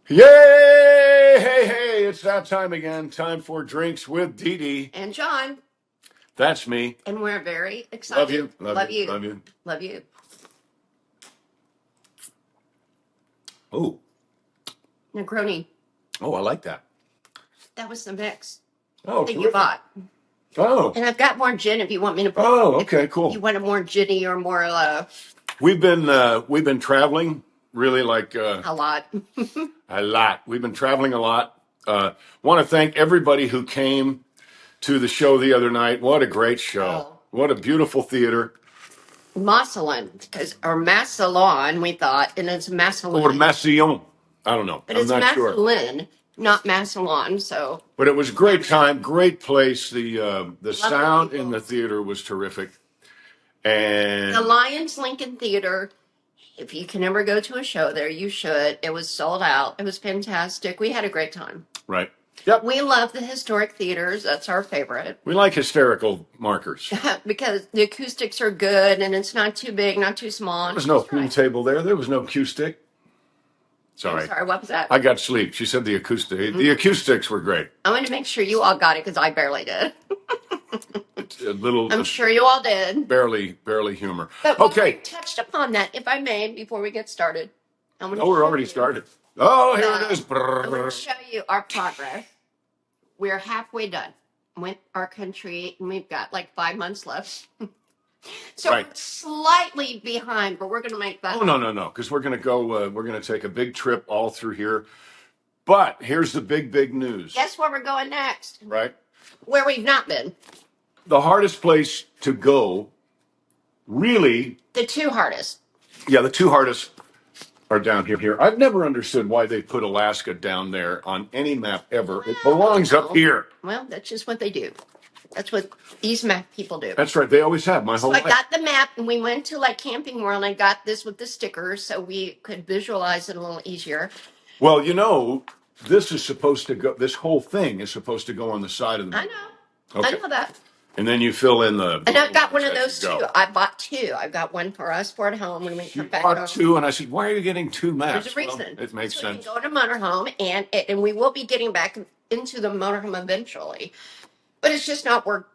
Yay! Hey, it's that time again. Time for drinks with Dee Dee. And John, That's me. and we're very Love excited. you. Love you. Love you. Love you. Oh, Negroni. I like that. That was the mix Oh, that you terrific. bought. Oh, And I've got more gin if you want me to put okay, if cool. you want a more ginny or more We've been traveling really like a lot. a lot. We've been traveling a lot. Want to thank everybody who came to the show the other night. What a great show. Oh. What a beautiful theater. Massillon, or Massillon, we thought, and it's Or Massillon. Massillon. I don't know. But I'm it's not sure. Massillon, not Massillon, so But it was a great time, great place. The lovely sound in people. the theater was terrific, The and Lions Lincoln Theater. If you can ever go to a show there, you should. It was sold out. It was fantastic. We had a great time. right, yep, We love the historic theaters. That's our favorite we like hysterical markers. because the acoustics are good and it's not too big, not too small. There was It's no just pool right. table there. There was no cue stick. I'm Sorry, sorry, what was that? I got sleep. She said the acoustic. The acoustics were great. I want to make sure you all got it because I barely did. It's a little I'm sure you all did. barely humor. But we Okay, touched upon that, if I may, before we get started. I want to oh, we're show already you. started. Oh, here it is. I'm going to show you our progress. We're halfway done with our country, and we've got like 5 months left. So Right. we're slightly behind, but we're going to make that. Oh no, because we're gonna go. We're gonna take a big trip all through here. But here's the big news. Guess where we're going next? Right. Where we've not been. The hardest place to go, really, The two hardest. yeah, the two hardest are down here. I've never understood why they put Alaska down there on any map ever. It belongs up here. Well, that's just what they do. That's what these map people do. That's right. They always have my So whole I life. got the map, and we went to like Camping World, and I got this with the stickers so we could visualize it a little easier. Well, this is supposed to go. This whole thing is supposed to go on the side of the. I know. Okay. I know that. And then you fill in the. And I've got one of as those you too. go. I bought two. I've got one for us for at home when we You come back bought home. two, and I said, "Why are you getting two maps?" There's a reason. Well, it makes So sense. we can go to motorhome, and we will be getting back into the motorhome eventually, but it's just not worked.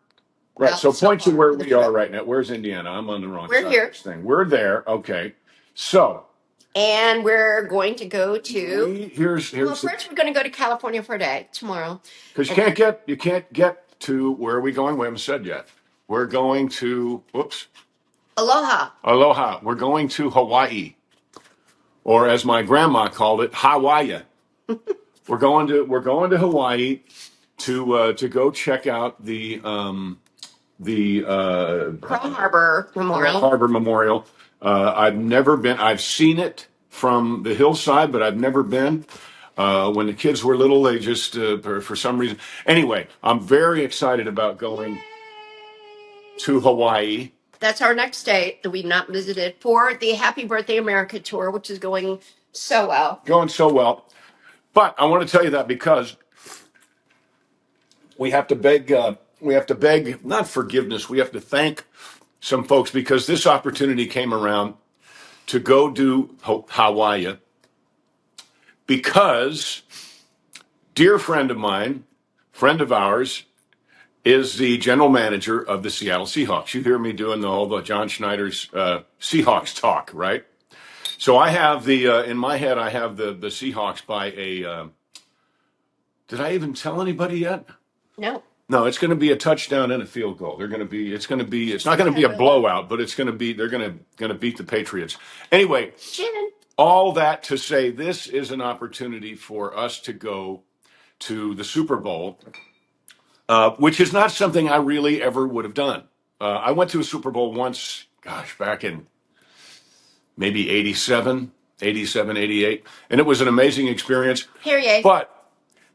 Right. Well, So so point to far where for the we are trip. right now. Where's Indiana? I'm on the wrong We're side here. of this thing. We're there. Okay. So And we're going to go to. here's Well, first we're going to go to California for a day tomorrow. because And you can't get to where are we going? We haven't said yet. We're going to aloha. Aloha. We're going to Hawaii, or as my grandma called it, Hawaii. We're going to Hawaii to go check out the Pearl Harbor Memorial. Harbor Memorial. I've never been. I've seen it from the hillside, but I've never been. When the kids were little, they just for some reason. Anyway, I'm very excited about going to Hawaii. That's our next state that we've not visited for the Happy Birthday America tour, which is going so well. Going so well. But I want to tell you that because we have to beg. We have to beg not forgiveness. We have to thank some folks because this opportunity came around to go do Hawaii because dear friend of mine, friend of ours, is the general manager of the Seattle Seahawks. You hear me doing all the John Schneider's Seahawks talk, right? So I have in my head, I have the Seahawks by a. Did I even tell anybody yet? No. No, it's going to be a touchdown and a field goal. They're going to be. It's going to be. It's not going to be a blowout, but it's going to be. They're going to beat the Patriots. Anyway, Jen. all that to say, this is an opportunity for us to go to the Super Bowl, which is not something I really ever would have done. I went to a Super Bowl once, gosh, back in maybe 87, 88, and it was an amazing experience. Period. But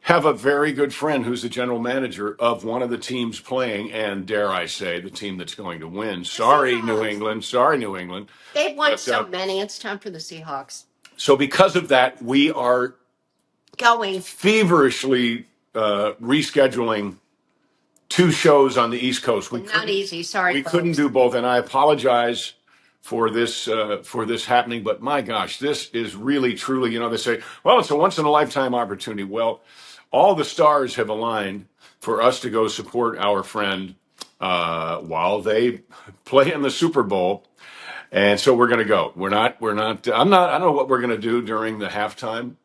have a very good friend who's the general manager of one of the teams playing, and dare I say, the team that's going to win. Sorry, New England. Sorry, New England. They've won But, so many. It's time for the Seahawks. So because of that, we are Going. feverishly rescheduling two shows on the East Coast. Not easy. Sorry. We folks. couldn't do both, and I apologize for this happening. But my gosh, this is really truly, they say, well, it's a once in a lifetime opportunity. Well, all the stars have aligned for us to go support our friend while they play in the Super Bowl. And so we're going to go. I don't know what we're going to do during the halftime.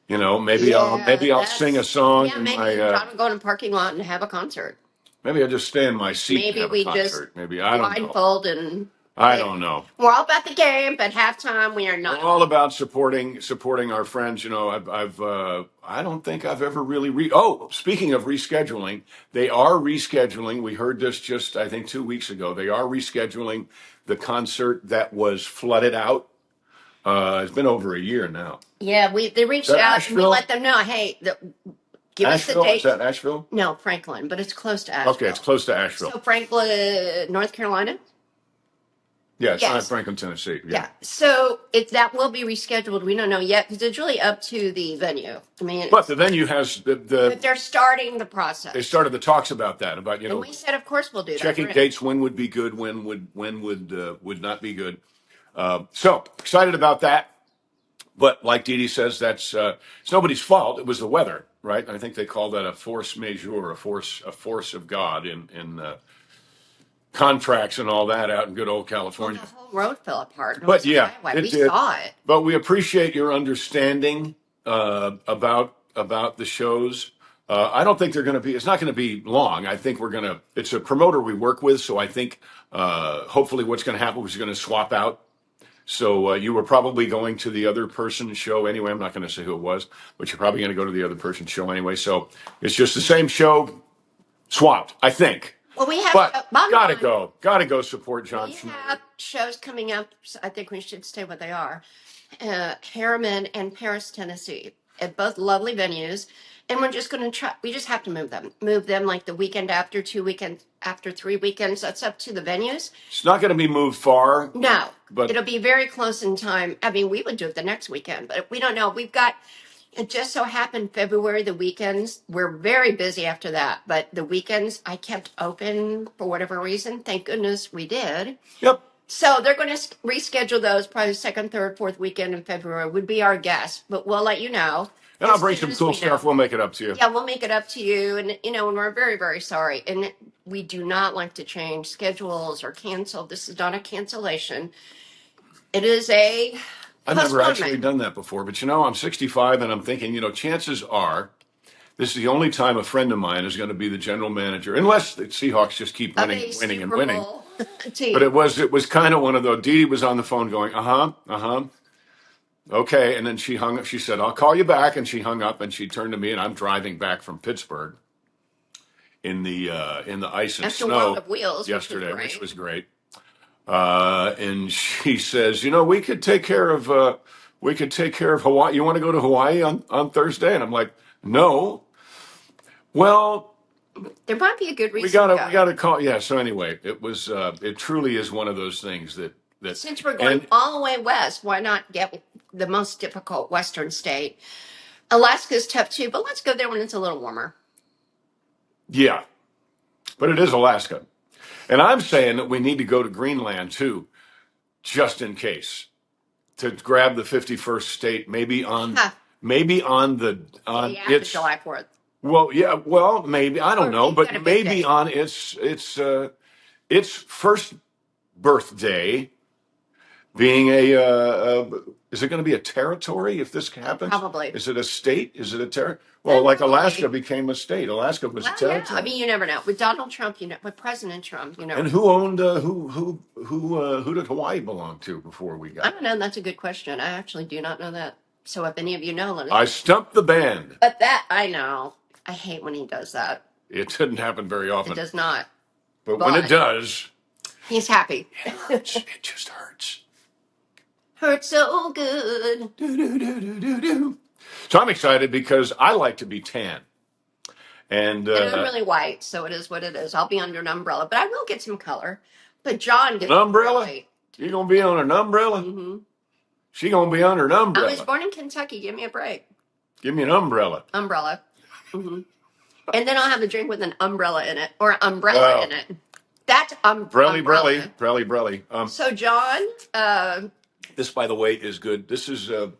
Maybe I'll sing a song in maybe my, John will go in the parking lot and have a concert. maybe I'll just stay in my seat and Maybe have a we just concert. Maybe, I don't know. blindfold and I don't know. we're all about the game, but halftime we are We're not. all about supporting our friends. I don't think I've ever really speaking of rescheduling, they are rescheduling. We heard this just, I think, 2 weeks ago. They are rescheduling the concert that was flooded out. It's been over a year now. Yeah, they reached out and we let them know, hey, give us the Asheville? date. Is that Asheville? No, Franklin, but it's close to Asheville. Okay, it's close to Asheville. So Franklin, North Carolina? Yeah, it's not Franklin, Tennessee. Yeah. So that will be rescheduled. We don't know yet because it's really up to the venue. I mean, But the venue has but they're starting the process. They started the talks about that, and we said, of course, we'll do that. Checking dates, when would be good, when would not be good. So excited about that. But like Dee Dee says, it's nobody's fault. It was the weather, right? I think they call that a force majeure, a force of God in contracts and all that out in good old California. Well, the whole road fell apart. But yeah, we saw it. But we appreciate your understanding about the shows. I don't think it's not going to be long. I think it's a promoter we work with. So I think hopefully what's going to happen is going to swap out. So you were probably going to the other person's show anyway. I'm not going to say who it was, but you're probably going to go to the other person's show anyway. So it's just the same show swapped, I think. Well, we have, but gotta go support John. We have shows coming up. So I think we should stay what they are. Harriman and Paris, Tennessee, at both lovely venues. And we're just going to try. We just have to move them like the weekend after, 2 weekends after, 3 weekends. That's up to the venues. It's not going to be moved far. No, but it'll be very close in time. I mean, we would do it the next weekend, but we don't know. It just so happened February, the weekends, we're very busy after that. But the weekends I kept open for whatever reason. Thank goodness we did. Yep. So they're going to reschedule those probably second, third, fourth weekend in February would be our guess. But we'll let you know. And I'll bring some cool stuff. We'll make it up to you. Yeah, we'll make it up to you. And, and we're very, very sorry. And we do not like to change schedules or cancel. This is not a cancellation. It is a I've never actually done that before, but I'm 65 and I'm thinking, chances are this is the only time a friend of mine is going to be the general manager, unless the Seahawks just keep winning. But it was kind of one of those. Dee Dee was on the phone going, okay, and then she hung up. She said, "I'll call you back," and she hung up and she turned to me, and I'm driving back from Pittsburgh in the ice and snow yesterday, which was great. And she says, we could take care of Hawaii. You want to go to Hawaii on Thursday? And I'm like, no. Well, there might be a good reason. We gotta call. Yeah. So anyway, it truly is one of those things that since we're going all the way west, why not get the most difficult western state? Alaska's tough too, but let's go there when it's a little warmer. Yeah, but it is Alaska. And I'm saying that we need to go to Greenland too, just in case, to grab the 51st state, maybe on July 4th. Well, yeah, maybe I don't know, but maybe on its first birthday, being is it going to be a territory if this happens? Probably. Is it a state? Is it a territory? Well, like Alaska became a state. Alaska was a territory. Yeah. I mean, you never know. With Donald Trump, with President Trump, And who owned who did Hawaii belong to before we got? I don't know. That's a good question. I actually do not know that. So if any of you know, let us. I stumped the band. But that I know. I hate when he does that. It doesn't happen very often. It does not. But when it does, he's happy. It hurts. It just hurts. Hurts so good. So I'm excited because I like to be tan. And I'm really white, so it is what it is. I'll be under an umbrella, but I will get some color. But John gets an umbrella. White. You're gonna be on an umbrella. Mm-hmm. She gonna be under an umbrella. I was born in Kentucky. Give me a break. Give me an umbrella. Umbrella. Mm-hmm. And then I'll have a drink with an umbrella in it or umbrella in it. That's umbrella. Brelly. So John, This, by the way, is good. This is it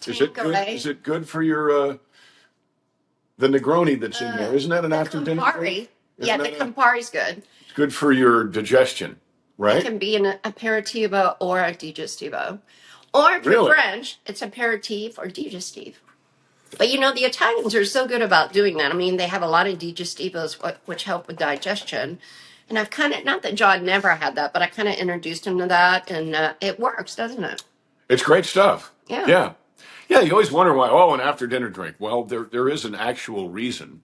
good? Tanqueray, Is it good for your the Negroni that's in there? Isn't that an the after dinner drink? Campari. Yeah, the Campari's good. It's good for your digestion, It right? can be an aperitivo or a digestivo. Or if you're Really? French, it's aperitif or digestif. But you know, the Italians are so good about doing that. I mean, they have a lot of digestivos which help with digestion. And I've kind of, not that John never had that, but I kind of introduced him to that. And it works, doesn't it? It's great stuff. Yeah. Yeah. Yeah, you always wonder why, oh, an after dinner drink. Well, there is an actual reason.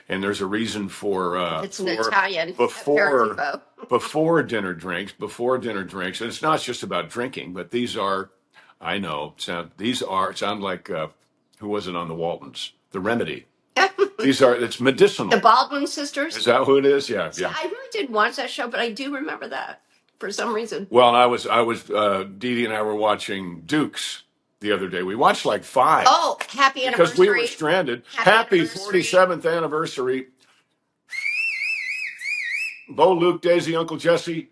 And there's a reason for It's an Italian before aperitivo. before dinner drinks. And it's not just about drinking, but these are, I know, sound like who was it on the Waltons? The Remedy. It's medicinal. The Baldwin sisters. Is that who it is? Yeah, See, yeah. I really didn't watch that show, but I do remember that for some reason. Well, I was Dee Dee and I were watching Dukes the other day. We watched like 5. Oh, happy anniversary. Because we were stranded. Happy 47th anniversary. Bo, Luke, Daisy, Uncle Jesse,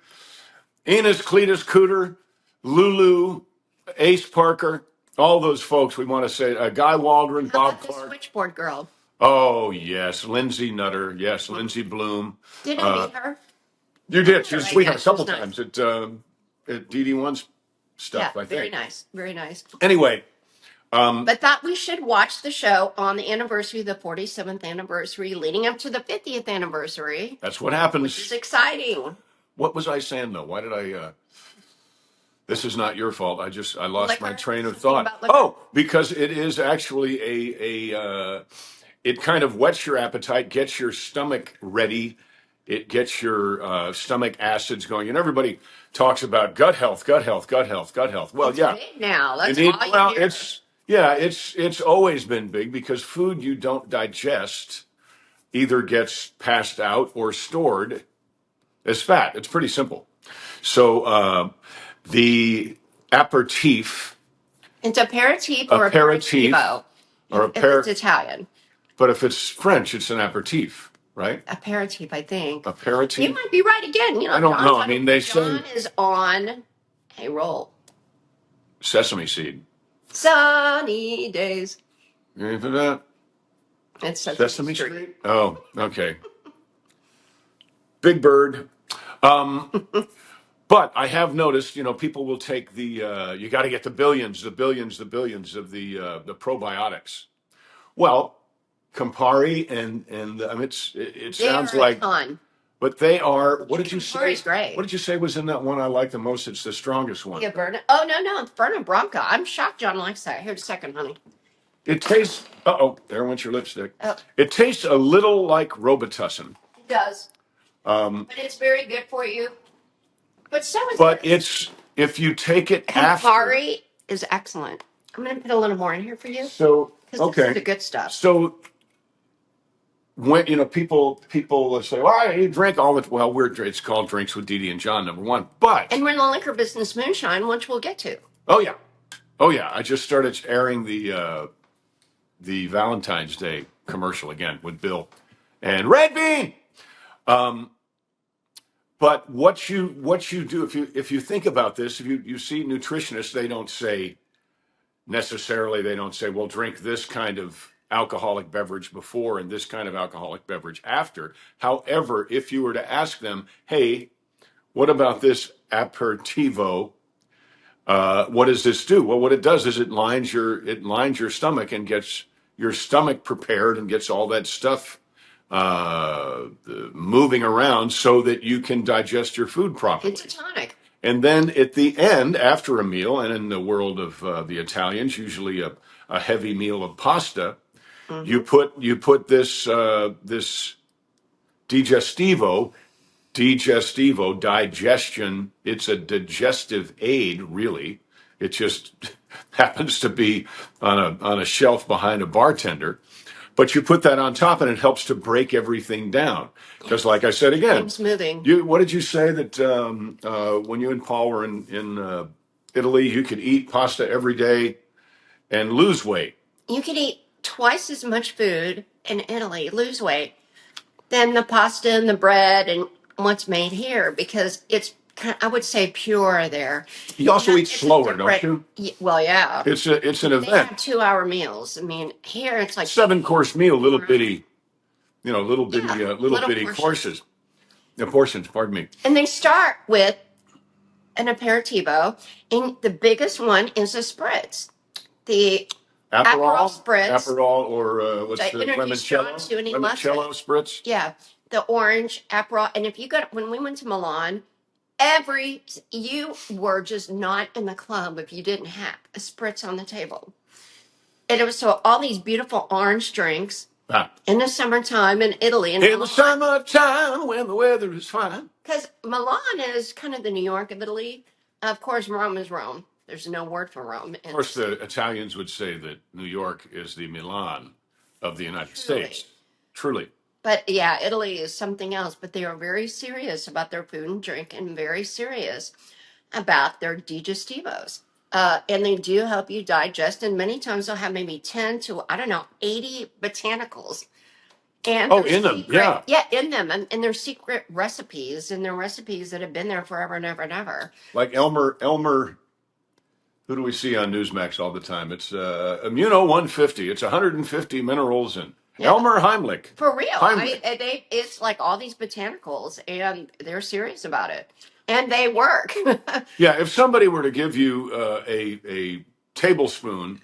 Enos, Cletus, Cooter, Lulu, Ace Parker, all those folks. We want to say Guy Waldron, How Bob about the Clark. switchboard girl? Oh, yes. Lindsay Nutter. Yes, Lindsay Bloom. Did I meet her? You did. She was a Right, sweetheart yeah, a couple she was times at Dee Dee One's stuff, Yeah, I very think. nice. Very nice. Anyway, But thought we should watch the show on the anniversary, the 47th anniversary, leading up to the 50th anniversary, that's what which happens. is exciting. What was I saying, though? Why did I... This is not your fault. I lost my Liquor? train of Something thought. about liquor? Oh, because it is actually it kind of whets your appetite, gets your stomach ready. It gets your stomach acids going. And everybody talks about gut health, gut health, gut health, gut health. Well, It's yeah. big now. That's You need, all you well, hear. it's always been big because food you don't digest either gets passed out or stored as fat. It's pretty simple. So the aperitif, It's aperitif or aperitif, aperitivo or if it's Italian. but if it's French, it's an aperitif, right? Aperitif, I think. You Aperitif. might be right again. You know, I don't John's know. I on- mean, they John say is on a roll. sesame seed. Sunny days. You ready for that? It's Sesame Street. Oh, okay. Big Bird. But I have noticed, people will take you got to get the billions of the probiotics. Well, Campari and I mean, it They sounds are like, a ton. but they are. What did you say? Campari's great. What did you say was in that one I like the most? It's the strongest one. Yeah, Berna. Oh no, it's Berna Branca. I'm shocked John likes that. Here's a second, honey. It tastes. There went your lipstick. Oh. It tastes a little like Robitussin. It does. But it's very good for you. But so is But this. if you take it after. Campari is excellent. I'm gonna put a little more in here for you. So Because this is the good stuff. So when people say, "Well, you drink all the," well, it's called Drinks with Dee Dee and John, number one. But And we're in the liquor business, moonshine, which we'll get to. oh yeah, I just started airing the Valentine's Day commercial again with Bill and Red Bean. But what you do if you think about this, if you see nutritionists, they don't say necessarily, well, drink this kind of alcoholic beverage before and this kind of alcoholic beverage after. However, if you were to ask them, hey, what about this aperitivo? What does this do? Well, what it does is it lines your stomach and gets your stomach prepared and gets all that stuff moving around so that you can digest your food properly. It's a tonic. And then at the end, after a meal, and in the world of the Italians, usually a heavy meal of pasta, you put this digestivo, digestion. It's a digestive aid, really. It just happens to be on a shelf behind a bartender. But you put that on top, and it helps to break everything down. Because, like I said again, smoothing. what did you say that when you and Paul were in Italy, you could eat pasta every day and lose weight? You can eat twice as much food in Italy, lose weight, than the pasta and the bread and what's made here because it's I would say pure there. You also eat It's a slower, don't different. you? Well, yeah. It's an They have event. 2 hour meals. I mean, here it's like 7 course meal, little 4 hours. bitty, Yeah, little little bitty portions. courses. Portions, pardon me. And they start with an aperitivo, and the biggest one is a spritz. The Aperol spritz, Aperol, or which what's I the introduced John to, and he loves it. spritz? Yeah, the orange Aperol. And if you got when we went to Milan, you were just not in the club if you didn't have a spritz on the table. And it was so all these beautiful orange drinks in the summertime in Italy. In the summertime when the weather is fine. Because Milan is kind of the New York of Italy. Of course, Rome is Rome. There's no word for Rome. Of course, the Italians would say that New York is the Milan of the United States. Truly. But yeah, Italy is something else. But they are very serious about their food and drink and very serious about their digestivos. And they do help you digest. And many times they'll have maybe 10 to, I don't know, 80 botanicals. And in them, yeah. Yeah, in them. And their secret recipes, and their recipes that have been there forever and ever and ever. Like Elmer, who do we see on Newsmax all the time? It's Immuno 150. It's 150 minerals and Elmer Heimlich. For real. It's like all these botanicals, and they're serious about it. And they work. Yeah, if somebody were to give you a tablespoon,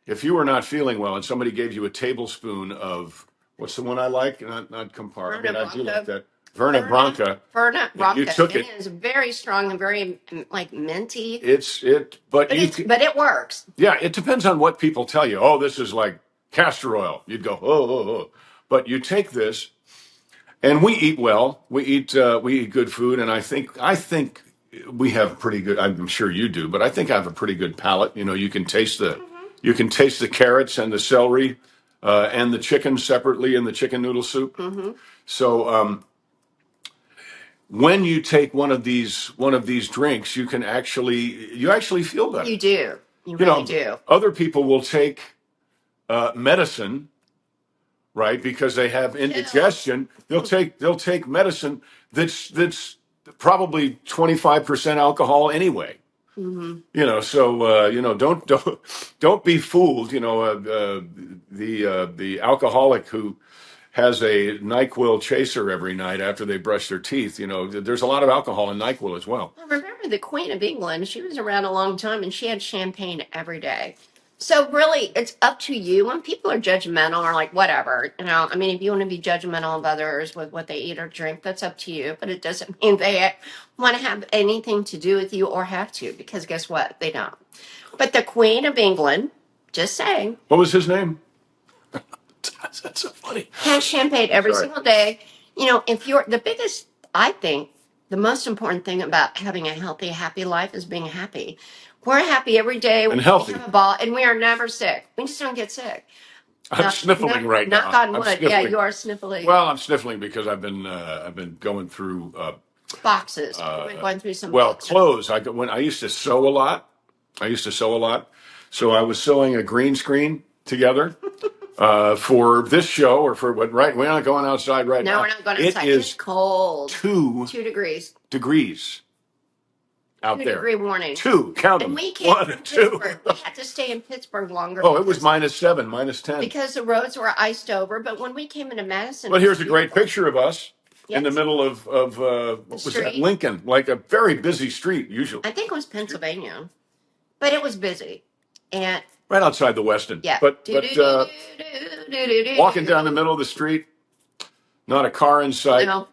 if you were not feeling well and somebody gave you a tablespoon of, what's the one I like? Not Campari. I mean, I do like that. Verna Branca. Verna Branca. You took it. It is very strong and very like minty. But it works. Yeah, it depends on what people tell you. Oh, this is like castor oil. You'd go, oh. But you take this, and we eat well. We eat good food, and I think we have pretty good. I'm sure you do, but I think I have a pretty good palate. You can taste the carrots and the celery, and the chicken separately in the chicken noodle soup. Mm-hmm. So when you take one of these drinks, you actually feel better. You do. You really do. Other people will take medicine, right? Because they have indigestion. They'll take medicine that's probably 25% alcohol anyway. Mm-hmm. So don't be fooled. The alcoholic who has a NyQuil chaser every night after they brush their teeth. There's a lot of alcohol in NyQuil as well. I remember the Queen of England. She was around a long time, and she had champagne every day. So really, it's up to you. When people are judgmental or like whatever, I mean, if you want to be judgmental of others with what they eat or drink, that's up to you. But it doesn't mean they want to have anything to do with you or have to, because guess what? They don't. But the Queen of England, just saying. What was his name? That's so funny. Has champagne every single day. If you're the biggest, I think the most important thing about having a healthy, happy life is being happy. We're happy every day. And healthy. We have a ball, and we are never sick. We just don't get sick. I'm sniffling right now. Knock on wood. Yeah, you are sniffling. Well, I'm sniffling because I've been going through boxes. Going through some boxes. Clothes. I used to sew a lot. So I was sewing a green screen together for this show or for what? Right, we're not going outside right now. No, we're not going outside. It's cold. 2 degrees. Out there. 2-degree warning. 2, count them. And we came 1 and 2. We had to stay in Pittsburgh longer. Oh, it was -7, -10. Because the roads were iced over. But when we came into Madison, well, here's a great picture of us in the middle of what was that? Lincoln, like a very busy street usually. I think it was Pennsylvania, but it was busy, and right outside the Westin. Yeah, but walking down the middle of the street. Not a car in sight. No.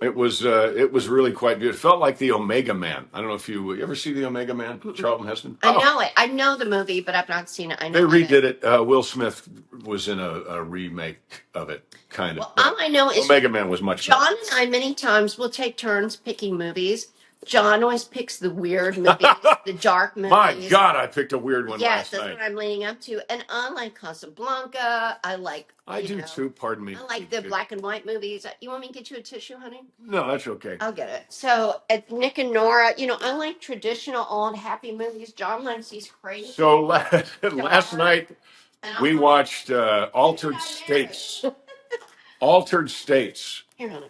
It was really quite beautiful. It felt like the Omega Man. I don't know if you ever see the Omega Man, Charlton Heston. I know it. I know the movie, but I've not seen it. I know they redid it. Will Smith was in a remake of it, kind of. Well, all I know is Omega Man was much better. John and I many times will take turns picking movies. John always picks the weird movies, the dark movies. My God, I picked a weird one last night. Yes, that's what I'm leading up to. And I like Casablanca. I do too, pardon me. I like the black and white movies. You want me to get you a tissue, honey? No, that's okay. I'll get it. So, Nick and Nora, I like traditional old happy movies. John likes these crazy. So last night, we watched Altered States. Altered States. Here, honey.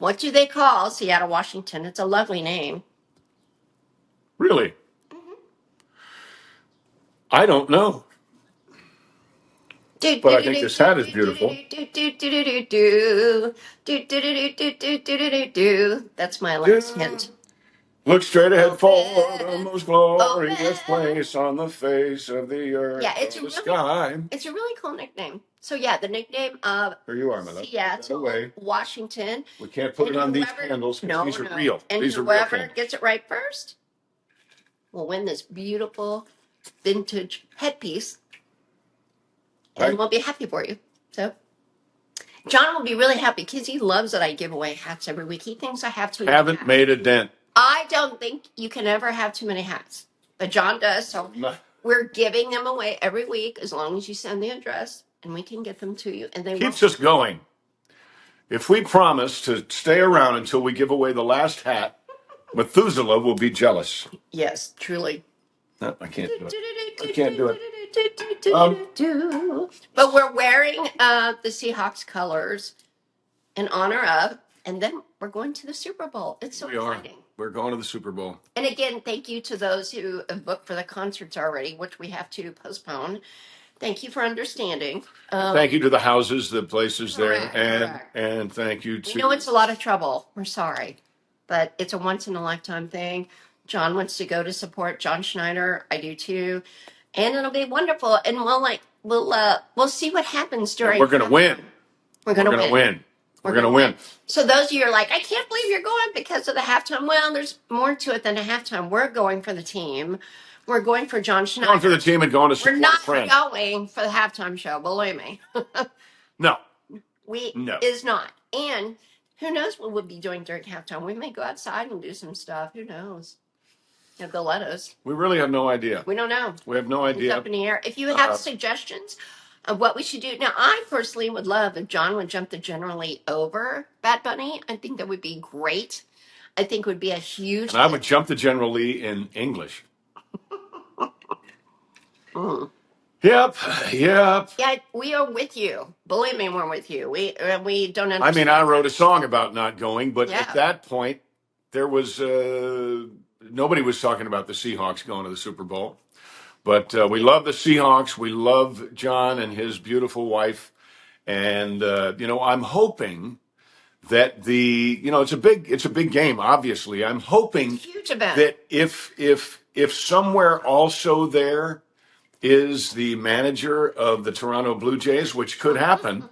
What do they call Seattle, Washington? It's a lovely name. Really? I don't know. But I think this hat is beautiful. That's my last hint. Look straight ahead for the most glorious place on the face of the earth. Yeah, it's the really, sky. It's a really cool nickname. So yeah, the nickname of Here you are, my love. Seattle, Washington. We can't put it on these candles because these are real. And these are real whoever candles. gets it right first will win this beautiful vintage headpiece, and we'll be happy for you. So John will be really happy because he loves that I give away hats every week. He thinks I have too many Haven't hats. made a dent. I don't think you can ever have too many hats, but John does. So we're giving them away every week as long as you send the address, and we can get them to you. And they keeps us going. If we promise to stay around until we give away the last hat, Methuselah will be jealous. Yes, truly. No, I can't do it. I can't do it. But we're wearing the Seahawks colors in honor of, and then we're going to the Super Bowl. It's so exciting. We're going to the Super Bowl. And again, thank you to those who have booked for the concerts already, which we have to postpone. Thank you for understanding. Thank you to the houses, the places correct, there, and thank you to. We know it's a lot of trouble. We're sorry, but it's a once in a lifetime thing. John wants to go to support John Schneider. I do too, and it'll be wonderful. And we'll see what happens during. We're going to win. We're going to win. We're going to win. So those of you are like, I can't believe you're going because of the halftime. Well, there's more to it than a halftime. We're going for the team. We're going for John Schneider. Going for the team and going to support a friend. We're not going for the halftime show, believe me. No. Is not. And who knows what we'll be doing during halftime. We may go outside and do some stuff. Who knows? If they'll let us. We really have no idea. We don't know. We have no idea. It's up in the air. If you have suggestions of what we should do. Now, I personally would love if John would jump the generally over Bad Bunny. I think that would be great. I think it would be a huge. And I would jump the General Lee in English. Yep. Yeah, we are with you. Believe me, we're with you. We don't understand. I mean, I wrote a song about not going, but at that point, there was nobody was talking about the Seahawks going to the Super Bowl. But we love the Seahawks. We love John and his beautiful wife. And, I'm hoping that it's a big game, obviously. I'm hoping that if somewhere also there is the manager of the Toronto Blue Jays, which could happen,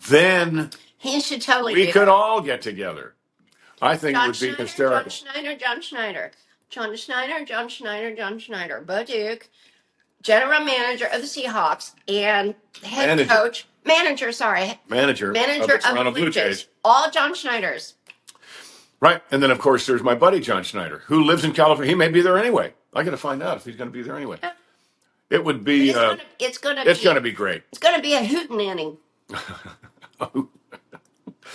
then he should totally we could all get together. I think it would be hysterical. John Schneider, Bo Duke, general manager of the Seahawks, and manager of the Toronto Blue Jays. All John Schneiders. Right. And then, of course, there's my buddy, John Schneider, who lives in California. He may be there anyway. I got to find out if he's going to be there anyway. It would be. It's going to be great. It's going to be a hootenanny.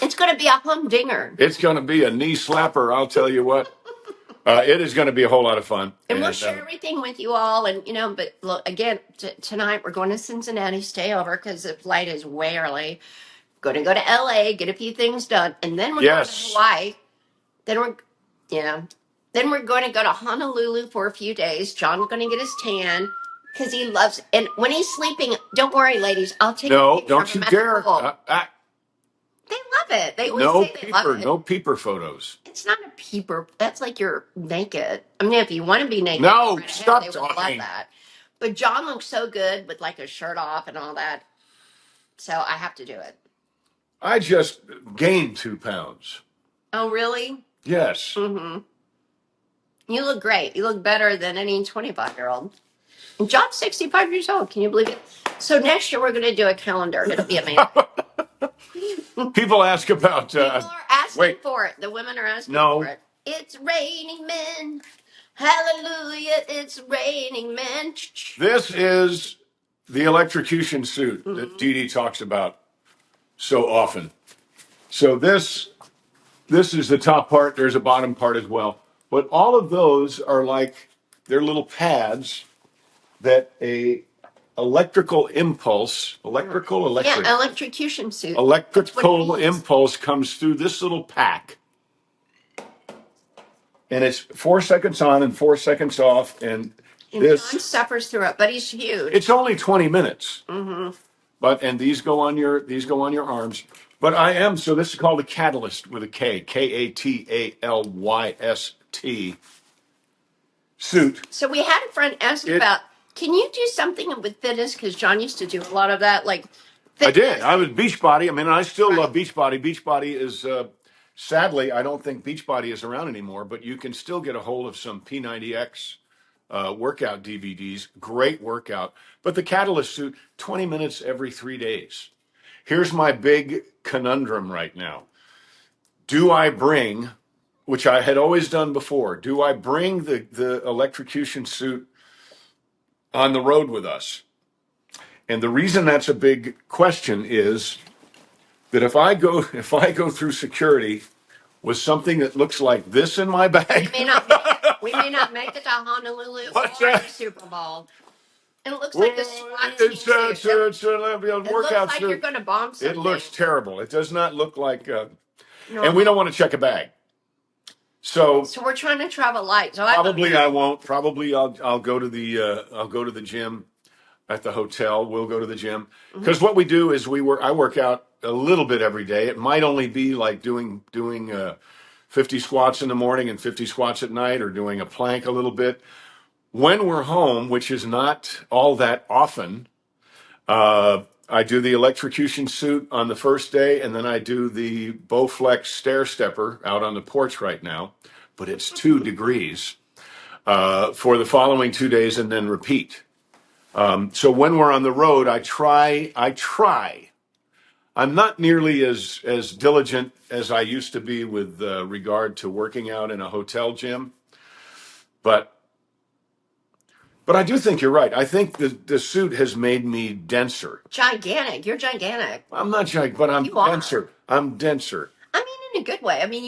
It's going to be a humdinger. It's going to be a knee slapper. I'll tell you what. It is going to be a whole lot of fun. And we'll share everything with you all. And, but look, again, tonight we're going to Cincinnati, stay over because the flight is way early. Going to go to LA, get a few things done. And then we're going to Hawaii. Then we're going to go to Honolulu for a few days. John's going to get his tan because he loves it. And when he's sleeping, don't worry, ladies. I'll take a picture. No, don't you dare. They love it. They always say they love it. No peeper photos. It's not a peeper. That's like you're naked. I mean, if you want to be naked, no, stop they would love that. But John looks so good with like his shirt off and all that. So I have to do it. I just gained 2 pounds. Oh, really? Yes. Mm-hmm. You look great. You look better than any 25-year-old. And John's 65 years old. Can you believe it? So next year we're going to do a calendar. It'll be amazing. People ask about. People are asking for it. The women are asking for it. It's raining men. Hallelujah. It's raining men. This is the electrocution suit that Dee Dee talks about so often. So this is the top part. There's a bottom part as well. But all of those are like, they're little pads that a electrical impulse, electrical, Yeah, electrocution suit. That's what electrical it means. impulse comes through this little pack, and it's 4 seconds on and 4 seconds off, and And John this suffers through it, but he's huge. it's only 20 minutes. Mm-hmm. But and these go on your arms. But I am so this is called a catalyst with a K, K-A-T-A-L-Y-S-T suit. So we had a friend ask It about, can you do something with fitness? Because John used to do a lot of that, like I did. fitness. I was Beachbody. I mean, I still love Right. Beachbody. Beachbody is sadly, I don't think Beachbody is around anymore, but you can still get a hold of some P90X workout DVDs. Great workout. But the Catalyst suit, 20 minutes every 3 days. Here's my big conundrum right now. Do I bring, which I had always done before, do I bring the electrocution suit on the road with us? And the reason that's a big question is that if I go through security with something that looks like this in my We bag, may not make it. We may not make it to Honolulu what's or the that? Super Bowl. It looks Well, like a SWAT team it's suit. a It looks workout like you're suit. going to bomb It something. looks terrible. It does not look like, and we Normal. don't want to check a bag. So So we're trying to travel light. So probably I won't. Probably I'll go to the gym at the hotel. We'll go to the gym because what we do is I work out a little bit every day. It might only be like doing 50 squats in the morning and 50 squats at night, or doing a plank a little bit. When we're home, which is not all that often, I do the electrocution suit on the first day, and then I do the Bowflex stair stepper out on the porch right now, but it's 2 degrees for the following 2 days, and then repeat. So when we're on the road, I try. I'm not nearly as diligent as I used to be with regard to working out in a hotel gym, but I do think you're right. I think the suit has made me denser. gigantic. You're gigantic. I'm not gigantic, but I'm You are. denser. I'm denser. I mean, in a good way. I mean,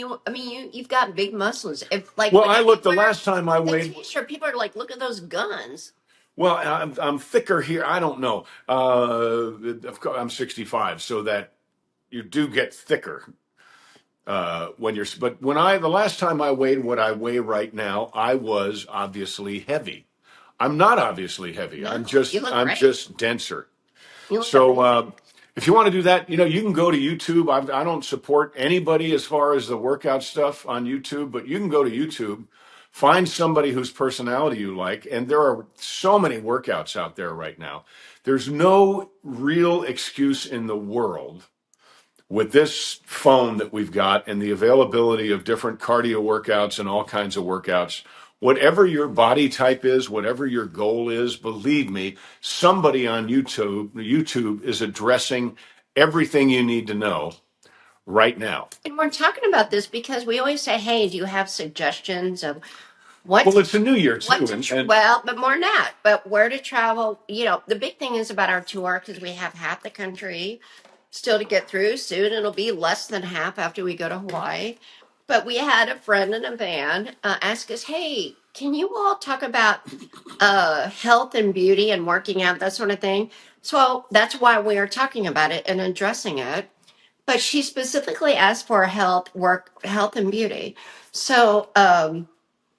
you've got big muscles. If like Well, I whenever looked you the wear last time I the weighed. t-shirt, people are like, look at those guns. Well, I'm thicker here. I don't know. Of course, I'm 65, so that you do get thicker when you're. But the last time I weighed what I weigh right now, I was obviously heavy. I'm not obviously heavy. No, I'm you look I'm great. just denser. You look So amazing. if you want to do that, you can go to YouTube. I don't support anybody as far as the workout stuff on YouTube, but you can go to YouTube, find somebody whose personality you like, and there are so many workouts out there right now. There's no real excuse in the world with this phone that we've got and the availability of different cardio workouts and all kinds of workouts. Whatever your body type is, whatever your goal is, believe me, somebody on YouTube is addressing everything you need to know right now. And we're talking about this because we always say, hey, do you have suggestions of what Well, it's a new year too, well, but more than that, but where to travel? The big thing is about our tour because we have half the country still to get through. Soon it'll be less than half after we go to Hawaii. But we had a friend in a van ask us, hey, can you all talk about health and beauty and working out, that sort of thing? So that's why we are talking about it and addressing it. But she specifically asked for health and beauty. So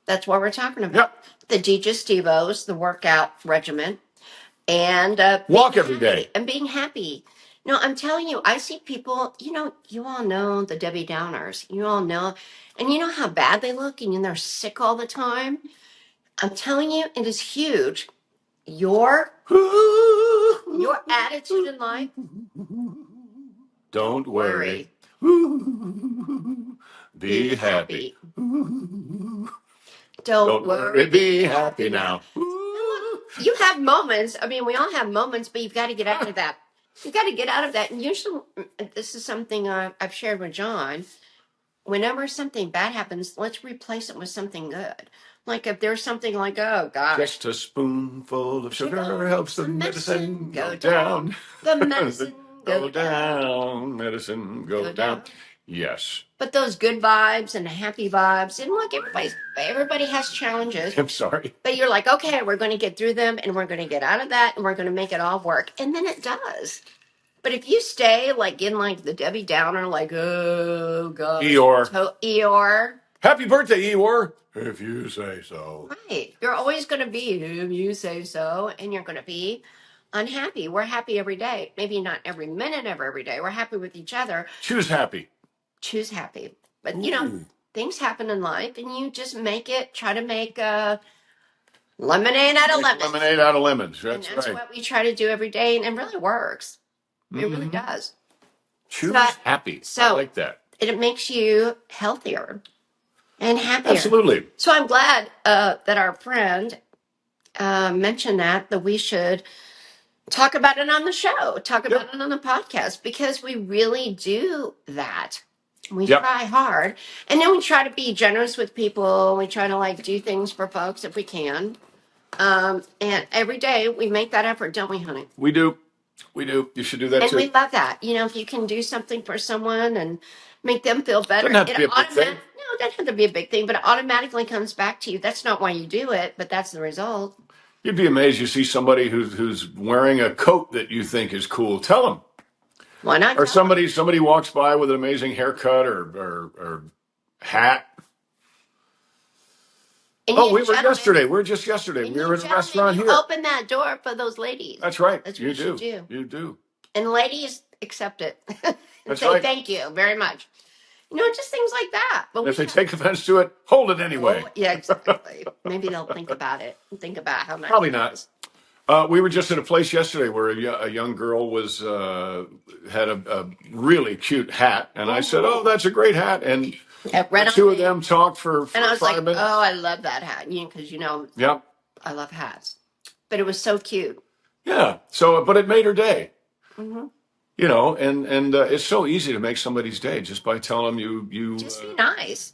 that's what we're talking about. Yep. The digestivos, the workout regimen, and Walk every day. and being happy. No, I'm telling you, I see people, you all know the Debbie Downers. You all know, and you know how bad they look, and they're sick all the time. I'm telling you, it is huge. Your attitude in life. Don't worry. Be happy. Don't worry. Be happy now. You have moments. I mean, we all have moments, but you've got to get out of that. You've got to get out of that. And usually, this is something I've shared with John. Whenever something bad happens, let's replace it with something good. Like if there's something like, oh gosh, just a spoonful of sugar helps the medicine go down. The medicine go down. Medicine go down. Yes. But those good vibes and happy vibes, and look, everybody has challenges. I'm sorry. But you're like, okay, we're going to get through them, and we're going to get out of that, and we're going to make it all work, and then it does. But if you stay like in like the Debbie Downer, like, oh god, Eeyore, Happy birthday, Eeyore. If you say so. right? You're always going to be if you say so, and you're going to be unhappy. We're happy every day, maybe not every minute of every day. We're happy with each other. Choose happy. Choose happy, but you know, things happen in life, and you just try to make lemonade out of lemons. Lemonade out of lemons. That's and that's right. what we try to do every day, and it really works. It really does. Choose happy. So I like that. It makes you healthier and happier. Absolutely. So I'm glad that our friend mentioned that we should talk about it on the show, talk about it on the podcast, because we really do that. We try hard, and then we try to be generous with people. We try to like do things for folks if we can. And every day we make that effort, don't we, honey? We do. We do. You should do that too. And we love that. You know, if you can do something for someone and make them feel better, Doesn't have to be a big thing. No, it doesn't have to be a big thing, but it automatically comes back to you. That's not why you do it, but that's the result. You'd be amazed. You see somebody who's wearing a coat that you think is cool. Tell them. Why not? Or somebody walks by with an amazing haircut or hat. We were yesterday. We were just yesterday. We were in a restaurant here. Open that door for those ladies. That's right. That's what you do. You do. And ladies accept it. And That's say right. Thank you very much. You know, just things like that. But if they take offense to it, hold it anyway. Yeah, exactly. Maybe they'll think about it and think about how nice. Probably not. We were just at a place yesterday where a young girl was had a really cute hat, and I said, "Oh, that's a great hat." And the two of them talked for and I was 5 like, minutes. "Oh, I love that hat," because I love hats. But it was so cute. Yeah. So, but it made her day. Mm-hmm. You know, and it's so easy to make somebody's day just by telling them you just be nice.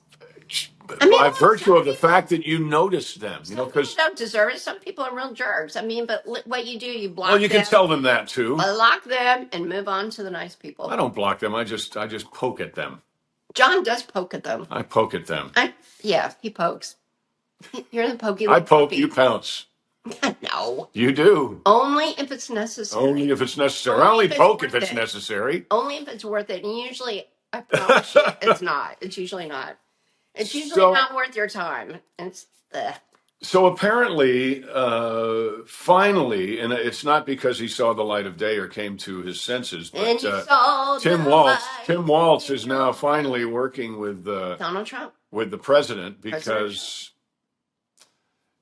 By virtue of the fact that you notice them, because don't deserve it. Some people are real jerks. But what you do, you block. Well, you can tell them that too. Block them and move on to the nice people. I don't block them. I just poke at them. John does poke at them. I poke at them. He pokes. You're the pokey. I poke, you pounce. No. You do. Only if it's necessary. Only if it's necessary. I only poke if it's necessary. Only if it's worth it. And usually, I promise you, it's not. It's usually not. It's usually not worth your time. So apparently, finally, and it's not because he saw the light of day or came to his senses, but Tim Waltz is now finally working with Donald Trump, with the president, because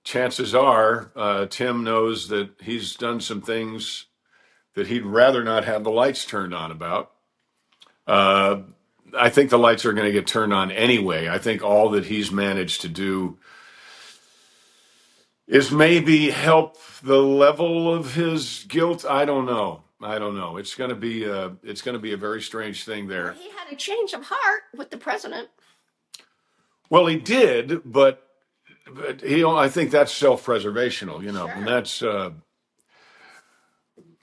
chances are Tim knows that he's done some things that he'd rather not have the lights turned on about. I think the lights are going to get turned on anyway. I think all that he's managed to do is maybe help the level of his guilt. I don't know. It's going to be a very strange thing there. Well, he had a change of heart with the president. Well, he did, but I think that's self-preservational, sure. And that's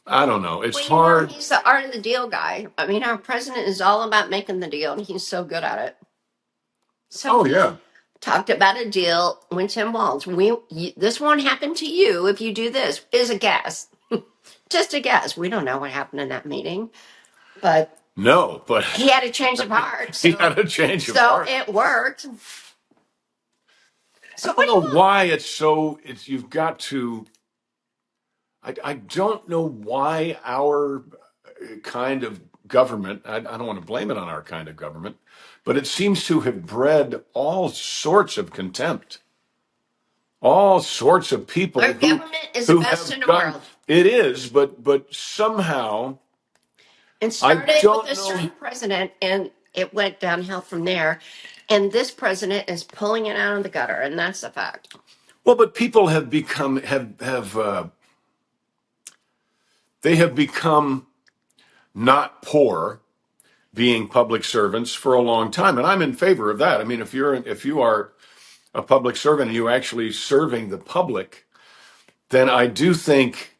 I don't know. It's hard. He's the art of the deal guy. Our president is all about making the deal, and he's so good at it. So talked about a deal with Tim Waltz. This won't happen to you if you do this. Is a guess. Just a guess. We don't know what happened in that meeting. But he had a change of heart. So, he had a change of heart. So it worked. So I don't know why you've got to. I don't know why our kind of government, I don't want to blame it on our kind of government, but it seems to have bred all sorts of contempt. All sorts of people. Our government is the best in the world. It is, but somehow. It started with a certain president, and it went downhill from there. And this president is pulling it out of the gutter, and that's a fact. Well, but people have become they have become not poor, being public servants for a long time, and I'm in favor of that. If you are a public servant and you're actually serving the public, then I do think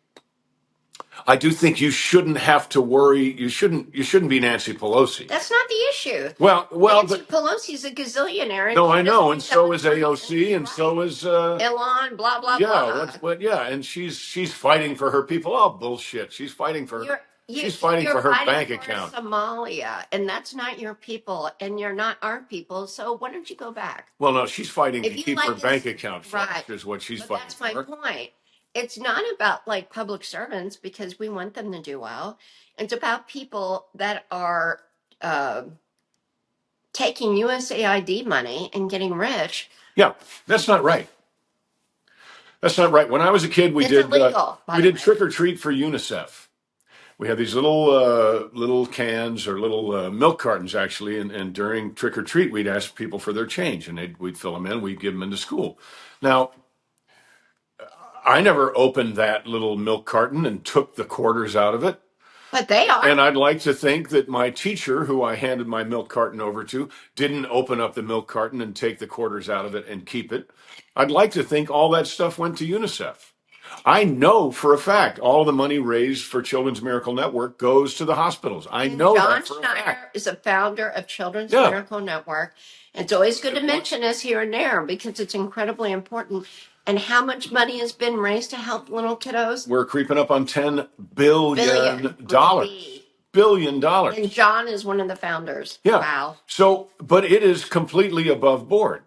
I do think you shouldn't have to worry. You shouldn't be Nancy Pelosi. That's not the issue. Well, Nancy but Pelosi's a gazillionaire, and no, she I doesn't know, and think that so way is for anything. AOC, and so Right. is Elon, blah blah yeah. blah. Yeah, and she's fighting for her people. Oh, bullshit! She's fighting for You're her fighting bank for account. Somalia, and that's not your people, and you're not our people. So why don't you go back? Well, no, she's fighting to If you keep her like bank this, account right? flushed, is what she's But fighting that's my for. point. It's not about like public servants because we want them to do well. It's about people that are uh, taking USAID money and getting rich. Yeah, that's not right. That's not right. When I was a kid, It's illegal, by we the did way. trick or treat for UNICEF. We had these little cans or little milk cartons actually, and during trick or treat, we'd ask people for their change, and we'd fill them in. We'd give them into school. Now, I never opened that little milk carton and took the quarters out of it. But they are. And I'd like to think that my teacher, who I handed my milk carton over to, didn't open up the milk carton and take the quarters out of it and keep it. I'd like to think all that stuff went to UNICEF. I know for a fact all the money raised for Children's Miracle Network goes to the hospitals. I And know John that for a Schneider fact. is a founder of Children's Yeah. Miracle Network. It's always good to Good point. mention this here and there because it's incredibly important. And how much money has been raised to help little kiddos? We're creeping up on $10 Billion with a billion. B. Billion dollars. And John is one of the founders. Yeah. Wow. So, but it is completely above board.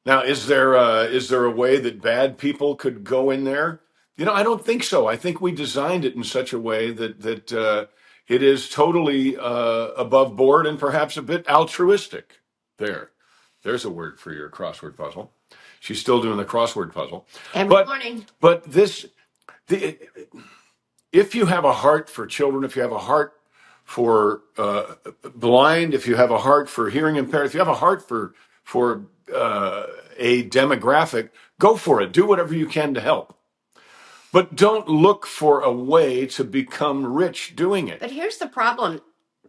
Now, is there a way that bad people could go in there? You know, I don't think so. I think we designed it in such a way that it is totally above board and perhaps a bit altruistic. There's a word for your crossword puzzle. She's still doing the crossword puzzle. Every morning. But if you have a heart for children, if you have a heart for blind, if you have a heart for hearing impaired, if you have a heart for a demographic, go for it. Do whatever you can to help. But don't look for a way to become rich doing it. But here's the problem.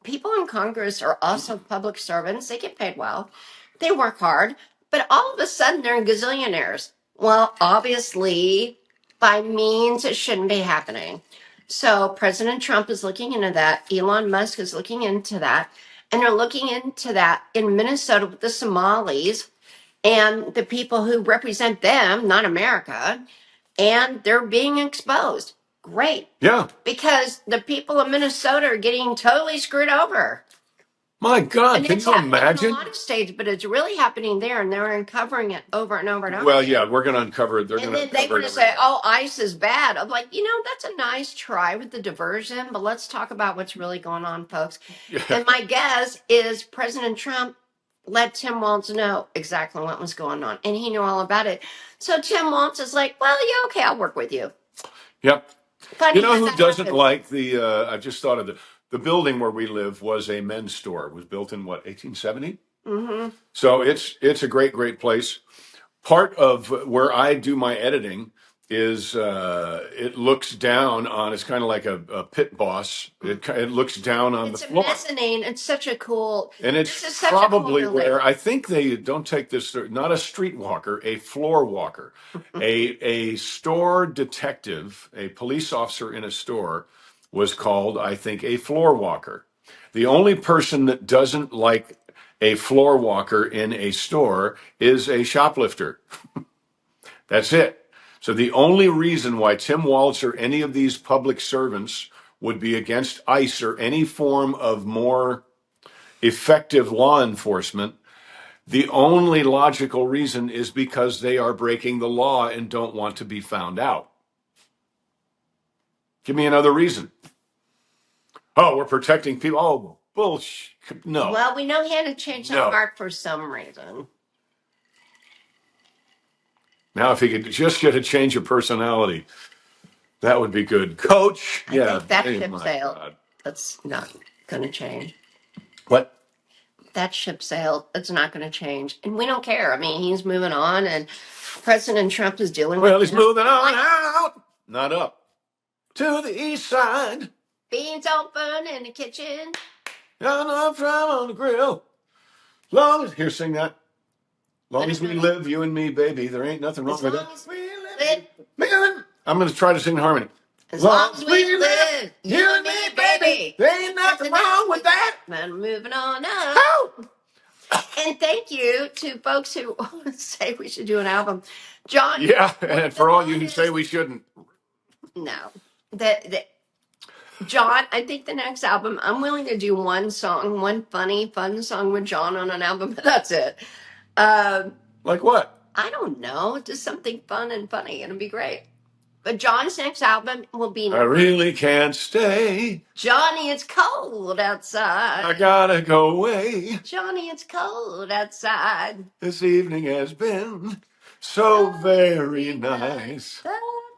People in Congress are also public servants. They get paid well. They work hard. But all of a sudden, they're gazillionaires. Well, obviously, by means, it shouldn't be happening. So President Trump is looking into that. Elon Musk is looking into that. And they're looking into that in Minnesota with the Somalis and the people who represent them, not America. And they're being exposed. Great. Yeah. Because the people of Minnesota are getting totally screwed over. My God, And can it's you happening in imagine? a lot of states, but it's really happening there, and they're uncovering it over and over and over. Well, yeah, we're going to uncover it. And then they want to say, "Oh, ICE is bad." I'm like, that's a nice try with the diversion, but let's talk about what's really going on, folks. Yeah. And my guess is President Trump let Tim Walz know exactly what was going on, and he knew all about it. So Tim Walz is like, "Well, yeah, okay, I'll work with you." Yep. Funny You know that who that doesn't happens. like I just thought of the building where we live was a men's store. It was built in what, 1870? Mm-hmm. So it's a great place. Part of where I do my editing is it looks down on. It's kind of like a pit boss. It looks down on It's the a floor, mezzanine. It's such a cool. and This it's is such a cool probably building. where I think they don't take this. Not a street walker, a floor walker, a store detective, a police officer in a store was called, I think, a floor walker. The only person that doesn't like a floor walker in a store is a shoplifter. That's it. So the only reason why Tim Walz or any of these public servants would be against ICE or any form of more effective law enforcement, the only logical reason is because they are breaking the law and don't want to be found out. Give me another reason. Oh, we're protecting people. Oh, bullshit. No. Well, we know he had to change the heart for some reason. Now, if he could just get a change of personality, that would be good. Coach. I think that ship sailed. That's not going to change. What? That ship sailed. It's not going to change. And we don't care. I mean, he's moving on, and President Trump is dealing with it. Well, he's moving on out, not up, to the east side. Beans open in the kitchen. I'm trying on the grill. Long as, here, sing that. Long as we live, you and me, baby, there ain't nothing wrong with it. As long as we live. Man, I'm going to try to sing in harmony. As long as we live, you and me, baby. There ain't nothing wrong with that. Man, moving on up. And thank you to folks who say we should do an album. John. Yeah, and for all you who say we shouldn't. No. John, I think the next album, I'm willing to do one song, one funny, fun song with John on an album, but that's it. Like what? I don't know. Just something fun and funny. It'll be great. But John's next album will be I really can't stay. Johnny, it's cold outside. I gotta go away. Johnny, it's cold outside. This evening has been so very nice.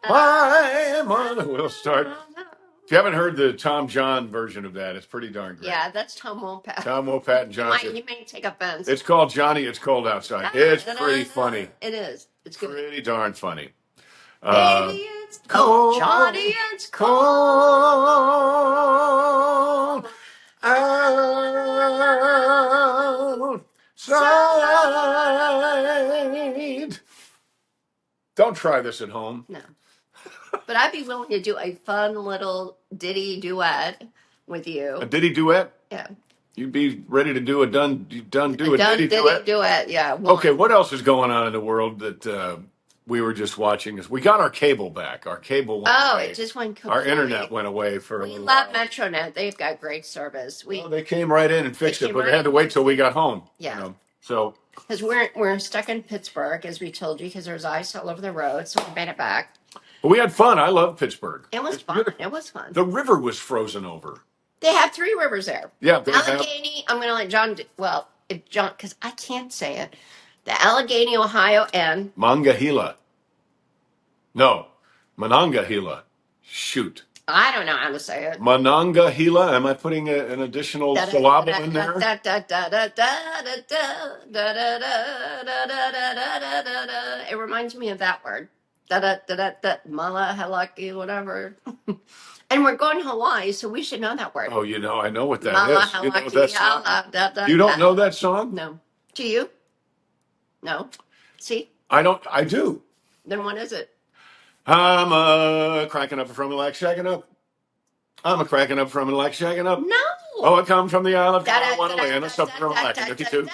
My mother will start. If you haven't heard the Tom John version of that, it's pretty darn great. Yeah, that's Tom Wopat. Tom Wopat and John. You may take offense. It's called Johnny, It's Cold Outside. It's pretty funny. It is. It's good. Pretty darn funny. Baby, it's cold. Johnny, it's cold. Outside. Don't try this at home. No. But I'd be willing to do a fun little ditty duet with you. A ditty duet? Yeah. You'd be ready to do a ditty duet. Yeah. Okay, what else is going on in the world that we were just watching? We got our cable back. Our cable went away. It just went completely. Our internet went away for a little love while. MetroNet. They've got great service. They came right in and fixed it, but they had to wait till we got home. Yeah. You know? So because we're stuck in Pittsburgh, as we told you, because there's ice all over the road, so we made it back. But we had fun. I love Pittsburgh. It was fun. Beautiful. It was fun. The river was frozen over. They have 3 rivers there. Yeah. Allegheny. I'm going to let John. If John, because I can't say it. The Allegheny, Ohio, and Monongahela. No, Monongahela. Shoot. I don't know how to say it. Monongahela. Am I putting an additional syllable in there? It reminds me of that word. Mala halaki, whatever. And we're going to Hawaii, so we should know that word. Oh, I know what that Mala is. halaki, You know that song? You don't know that song? No. Do you? No. See? I don't. I do. Then what is it? I'm cracking up from the like shagging up. I'm a cracking up from the like shagging up. No. Oh, I come from the Isle of Guanalana, something from like it too.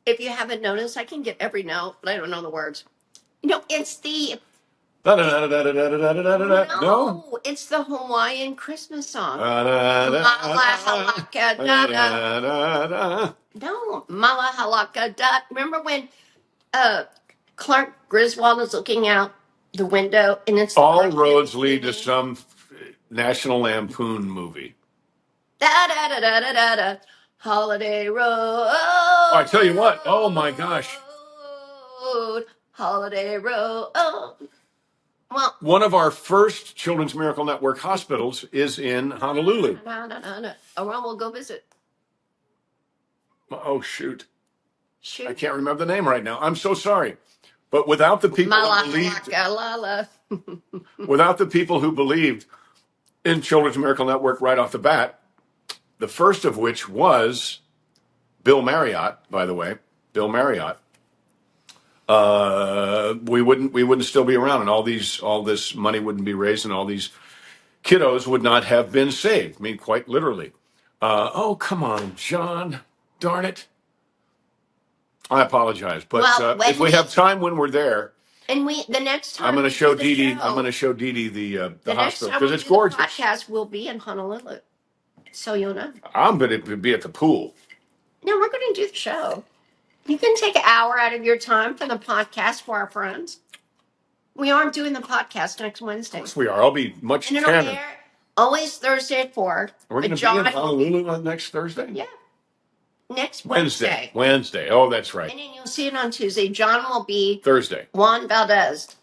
If you haven't noticed, I can get every note, but I don't know the words. It's the. No, it's the Hawaiian Christmas song. No, Mala Halaka Da. Remember when Clark Griswold is looking out the window and it's all roads lead to some National Lampoon movie. Da da da da da da da. Holiday Road. Oh, I tell you what. Oh my gosh. Holiday Road. Well, one of our first Children's Miracle Network hospitals is in Honolulu. No. Well, we'll go visit. Oh, shoot. I can't remember the name right now. I'm so sorry. But without the people who believed, without the people who believed in Children's Miracle Network right off the bat, the first of which was Bill Marriott, by the way, Bill Marriott, we wouldn't still be around, and all this money wouldn't be raised, and all these kiddos would not have been saved. I mean, quite literally. Oh, come on, John. Darn it. I apologize, but if we have time when we're there, and the next time I'm going to show Dee Dee. I'm going to show Dee Dee the hospital because it's gorgeous. The podcast will be in Honolulu, so you'll know. I'm going to be at the pool. No, we're going to do the show. You can take an hour out of your time for the podcast for our friends. We aren't doing the podcast next Wednesday. Of course we are. I'll be much tanner. Always Thursday at 4. We're going to be in Honolulu on next Thursday? Yeah. Next Wednesday. Wednesday. Oh, that's right. And then you'll see it on Tuesday. John will be Thursday. Juan Valdez.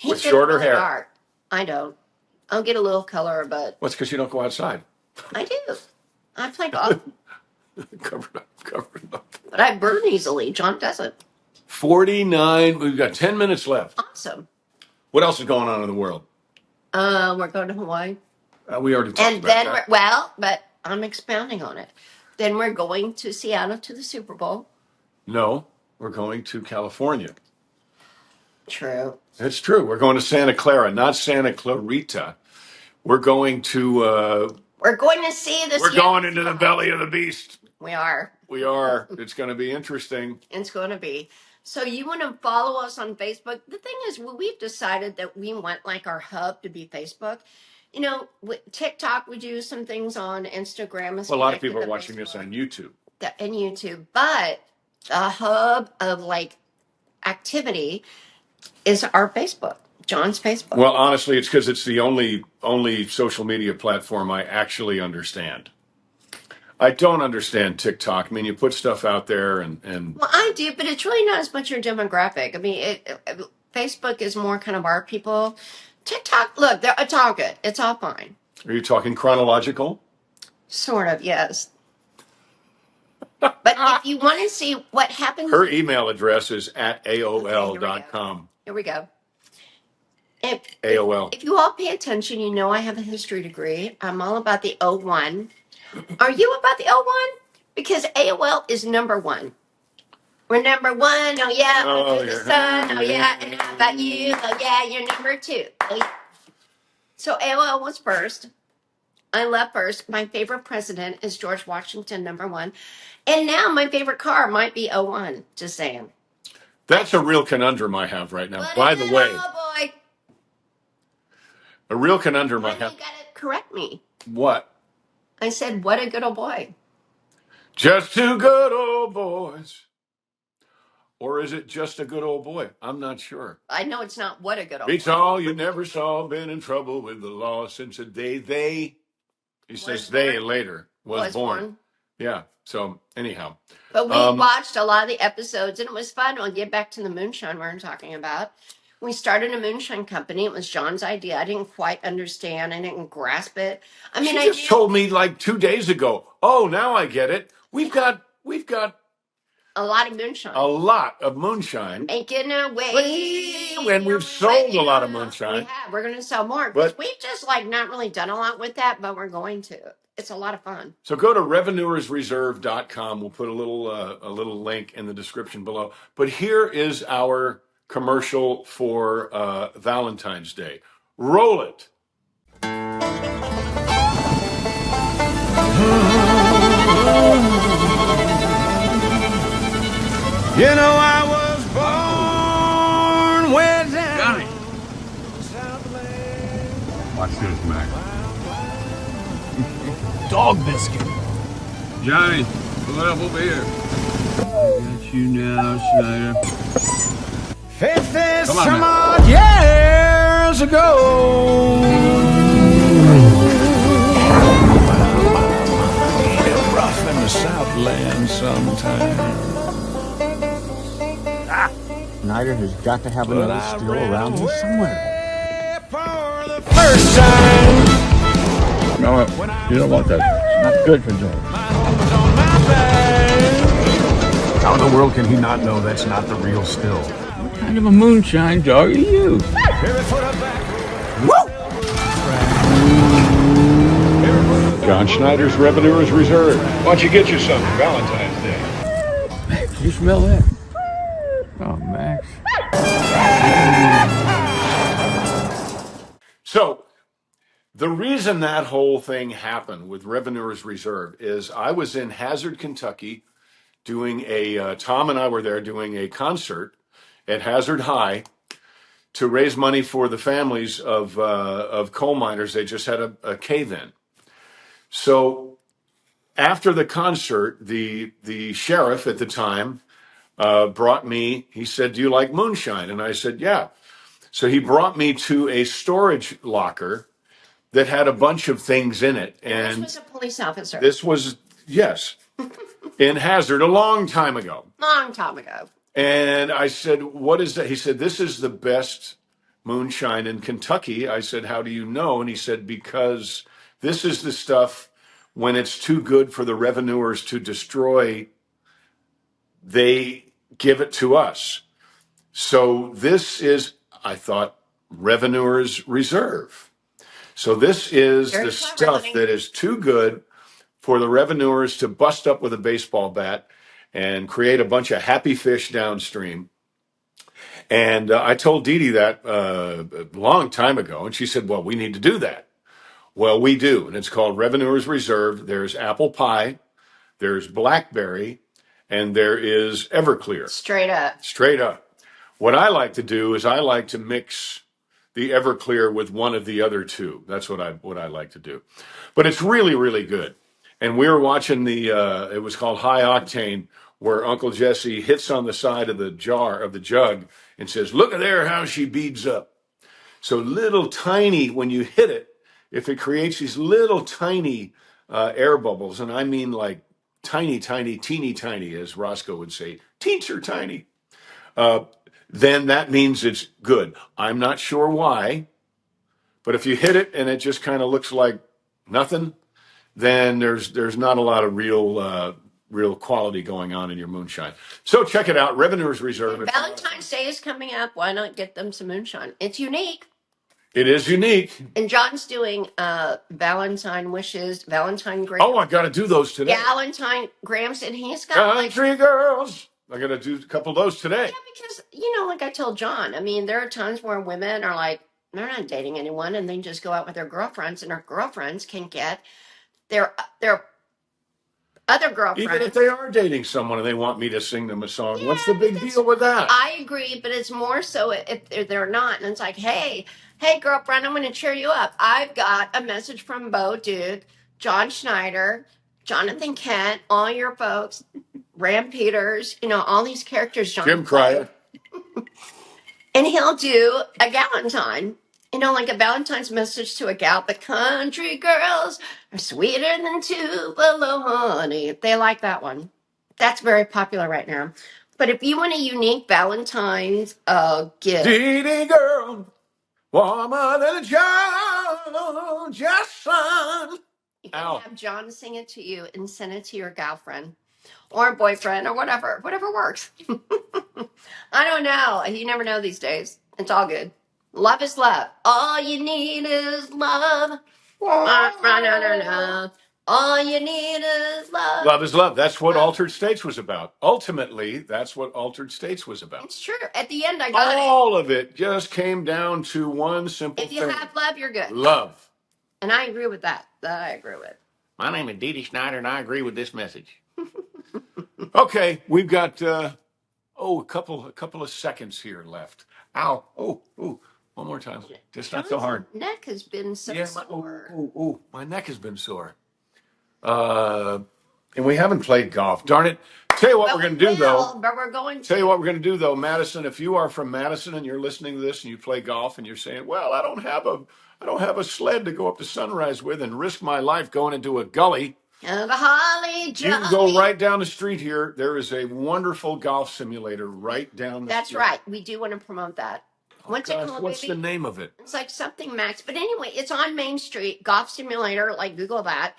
With shorter hair. Dark. I don't. I'll get a little color, but. Well, it's because you don't go outside. I do. I play golf. Covered up. But I burn easily. John doesn't. 49. We've got 10 minutes left. Awesome. What else is going on in the world? We're going to Hawaii. We already talked about that. But I'm expounding on it. Then we're going to Seattle to the Super Bowl. No, we're going to California. True. It's true. We're going to Santa Clara, not Santa Clarita. We're going to. We're going to see the. We're going into the belly of the beast. We are. We are. It's going to be interesting. It's going to be. So you want to follow us on Facebook? The thing is, we've decided that we want like our hub to be Facebook. You know, TikTok, we do some things on Instagram. Well, a lot of people are watching this on YouTube. And YouTube, but the hub of like activity is our Facebook, John's Facebook. Well, honestly, it's because it's the only social media platform I actually understand. I don't understand TikTok. I mean, you put stuff out there and Well, I do, but it's really not as much your demographic. I mean, Facebook is more kind of our people. TikTok, look, it's all good. It's all fine. Are you talking chronological? Sort of, yes. But if you want to see what happens... Her email address is at AOL.com. Here we go. AOL. If you all pay attention, you know I have a history degree. I'm all about the O1. Are you about the O1? Because AOL is number one. We're number one. Oh, yeah. Oh, the sun. Oh, yeah. And how about you? Oh, yeah. You're number two. Oh, yeah. So AOL was first. I left first. My favorite president is George Washington, number one. And now my favorite car might be O1. Just saying. That's a real conundrum I have right now. By the way, boy. A real conundrum I have. You got to correct me. What? I said, what a good old boy. Just two good old boys. Or is it just a good old boy? I'm not sure. I know it's not what a good old Beats boy. all you never saw, been in trouble with the law since the day he says they later was born. Yeah. So anyhow. But we watched a lot of the episodes and it was fun. We'll get back to the moonshine we're talking about. We started a moonshine company. It was John's idea. I didn't quite understand. I didn't grasp it. I mean, she just told me like 2 days ago. Oh, now I get it. We've got a lot of moonshine. A lot of moonshine. Making our way. When we've sold a lot of moonshine. We have. We're going to sell more. But we've just like not really done a lot with that, but we're going to. It's a lot of fun. So go to revenuersreserve.com. We'll put a little link in the description below. But here is our commercial for Valentine's Day. Roll it. You know I was born way down. Johnny. Watch this, Mac. Dog biscuit. Johnny, pull it up over here. I got you now, Schneider. 50 some odd years ago. Rough in the Southland sometime. Schneider has got to have another still around here somewhere. For the first time. No, you don't want that. It's not good for George. How in the world can he not know that's not the real still? What kind of a moonshine dog are you? Woo! John Schneider's Revenuers Reserve. Why don't you get you some for Valentine's Day? Max, you smell that? Oh, Max. So, the reason that whole thing happened with Revenuers Reserve is I was in Hazard, Kentucky, doing Tom and I were there doing a concert at Hazard High to raise money for the families of coal miners. They just had a cave-in. So, after the concert, the sheriff at the time brought me, he said, "Do you like moonshine?" And I said, "Yeah." So he brought me to a storage locker that had a bunch of things in it. And this was a police officer. This was, yes, in Hazard a long time ago. Long time ago. And I said, "What is that?" He said, "This is the best moonshine in Kentucky." I said, "How do you know?" And he said, "Because this is the stuff when it's too good for the revenuers to destroy, they give it to us. So this is," I thought, Revenuers Reserve. So this is the stuff that is too good for the revenuers to bust up with a baseball bat and create a bunch of happy fish downstream. And I told Dee Dee that a long time ago, and she said, "Well, we need to do that." Well, we do, and it's called Revenuers Reserved. There's apple pie, there's blackberry, and there is Everclear. Straight up. Straight up. What I like to do is I like to mix the Everclear with one of the other two. That's what I like to do. But it's really, really good. And we were watching it was called High Octane, where Uncle Jesse hits on the side of the jug, and says, "Look at there how she beads up." So little tiny, when you hit it, if it creates these little tiny air bubbles, and I mean like tiny, tiny, teeny tiny, as Roscoe would say, teensy tiny, uh, then that means it's good. I'm not sure why, but if you hit it and it just kind of looks like nothing, then there's not a lot of real quality going on in your moonshine. So check it out, Revenuers Reserve. Valentine's Day is coming up. Why not get them some moonshine? It's unique. It is unique. And John's doing Valentine wishes, Valentine grams. Oh, I got to do those today. Valentine grams, and he's got Country girls. I got to do a couple of those today. Yeah, because like I told John, I mean, there are times where women are like, they're not dating anyone, and they just go out with their girlfriends, and their girlfriends can get their other girlfriends. Even if they are dating someone and they want me to sing them a song, what's the big deal with that? I agree, but it's more so if they're not, and it's like, hey, girlfriend, I'm going to cheer you up. I've got a message from Bo Duke, John Schneider, Jonathan Kent, all your folks, Ram Peters, all these characters. Jim Cryer. And he'll do a Galentine, like a Valentine's message to a gal. The country girls are sweeter than Tupelo honey. They like that one. That's very popular right now. But if you want a unique Valentine's gift. Dee Dee girl, warmer than a Georgia sun. You can have John sing it to you and send it to your girlfriend or boyfriend or whatever works. I don't know. You never know these days. It's all good. Love is love. All you need is love. All you need is love. Love is love. That's what Altered States was about. Ultimately, that's what Altered States was about. It's true. At the end, I got it. All of it just came down to one simple thing. If you have love, you're good. Love. And I agree with that. That I agree with. My name is Dee Dee Schneider, and I agree with this message. Okay, we've got a couple of seconds here left. Ow! Oh! One more time. Just not so hard. Neck has been so sore. My neck has been sore. And we haven't played golf. Darn it! Tell you what we're going to do though. But we're going to. Tell you what we're going to do though, Madison. If you are from Madison and you're listening to this and you play golf and you're saying, "Well, I don't have a sled to go up to Sunrise with and risk my life going into a gully." The Holly Jolly. You can go right down the street here. There is a wonderful golf simulator right down the street. That's right. We do want to promote that. What's it called, what's the name of it? It's like something Max. But anyway, it's on Main Street. Golf simulator. Like Google that.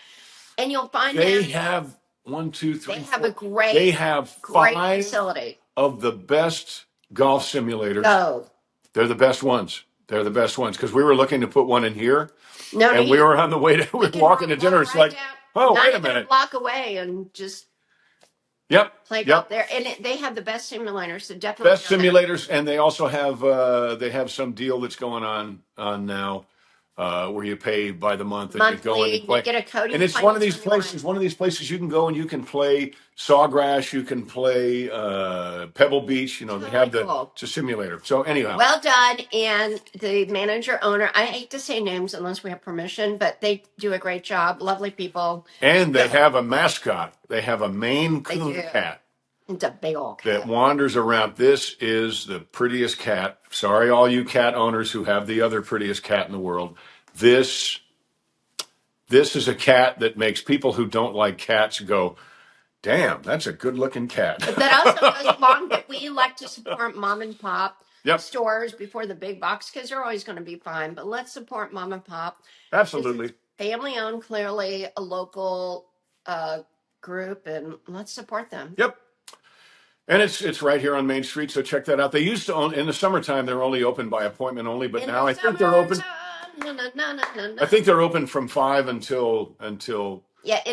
And you'll find They have 1, 2, 3, They 4. have a great. They have 5 facility of the best golf simulators. Oh. They're the best ones. They're the best ones because we were looking to put one in here. No, and we were on the way to. We were walking to dinner. It's like, oh, wait a minute. A block away and just. Yep. Play golf there, and they have the best simulators. So definitely best simulators, and they also have some deal that's going on now. Where you pay by the month and you go in and play. You get a code, and it's one of these places. One of these places you can go and you can play Sawgrass. You can play Pebble Beach. They have it's a simulator. So anyhow, well done. And the manager owner. I hate to say names unless we have permission, but they do a great job. Lovely people. And they have a mascot. They have a Maine Coon cat. It's a big old cat. That wanders around. This is the prettiest cat. Sorry, all you cat owners who have the other prettiest cat in the world. This is a cat that makes people who don't like cats go, damn, that's a good-looking cat. But that also goes along that we like to support mom and pop stores before the big box because they're always going to be fine. But let's support mom and pop. Absolutely. Family-owned, clearly a local group, and let's support them. Yep. And it's right here on Main Street, so check that out. They used to own, in the summertime, they're only open by appointment only, but now I think they're open. I think they're open from 5 until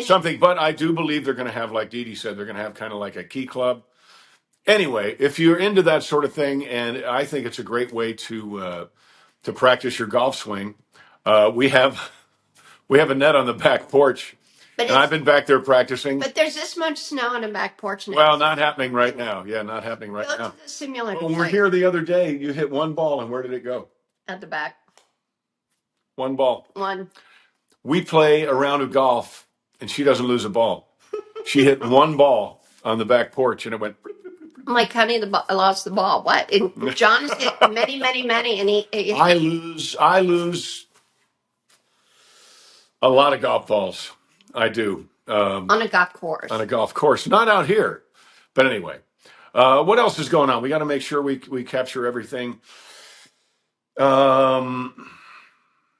something. But I do believe they're going to have, like Dee Dee said, they're going to have kind of like a key club. Anyway, if you're into that sort of thing, and I think it's a great way to practice your golf swing, we have a net on the back porch, But and I've it's been back there practicing. but there's this much snow on the back porch now. Well, not happening right now. Yeah, not happening right Go now. to the simulator When we were place here the other day, you hit one ball, and where did it go? at the back. One ball. One. We play a round of golf, and she doesn't lose a ball. She hit one ball on the back porch, and it went. I'm like, honey, I lost the ball. What? And John has hit many, and he I lose a lot of golf balls. I do. on a golf course. On a golf course, not out here. But anyway, what else is going on? We got to make sure we capture everything.